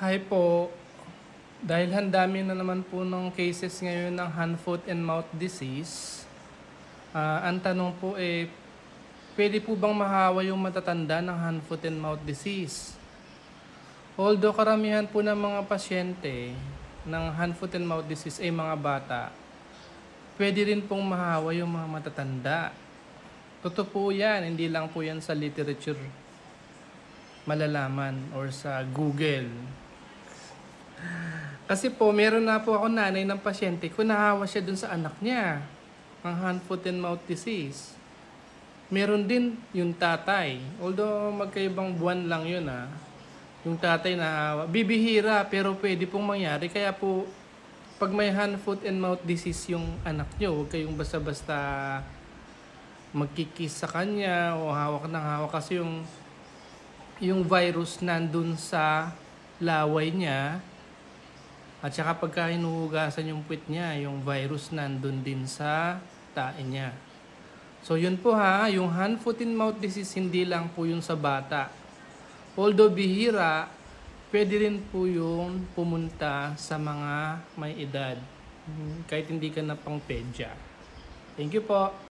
Hi po. Dahil ang dami na naman po ng cases ngayon ng hand, foot, and mouth disease, ang tanong po pwede po bang mahawa yung matatanda ng hand, foot, and mouth disease? Although karamihan po ng mga pasyente ng hand, foot, and mouth disease ay mga bata, pwede rin pong mahawa yung mga matatanda. Totoo po yan, hindi lang po yan sa literature malalaman or sa Google. Kasi po, meron na po ako nanay ng pasyente ko, nahawa siya dun sa anak niya, ang hand, foot, and mouth disease. Meron din yung tatay, although magkaibang buwan lang yun yung tatay nahawa. Bibihira, pero pwede pong mangyari. Kaya po, pag may hand, foot, and mouth disease yung anak nyo, huwag kayong basta-basta magkikis sa kanya o hawak ng hawak kasi yung virus nandun sa laway niya. At saka pagka hinuhugasan yung puwit niya, yung virus nandun din sa tae niya. So yun po yung hand, foot, and mouth disease hindi lang po yung sa bata. Although bihira, pwede rin po yung pumunta sa mga may edad. Kahit hindi ka na pang pedya. Thank you po.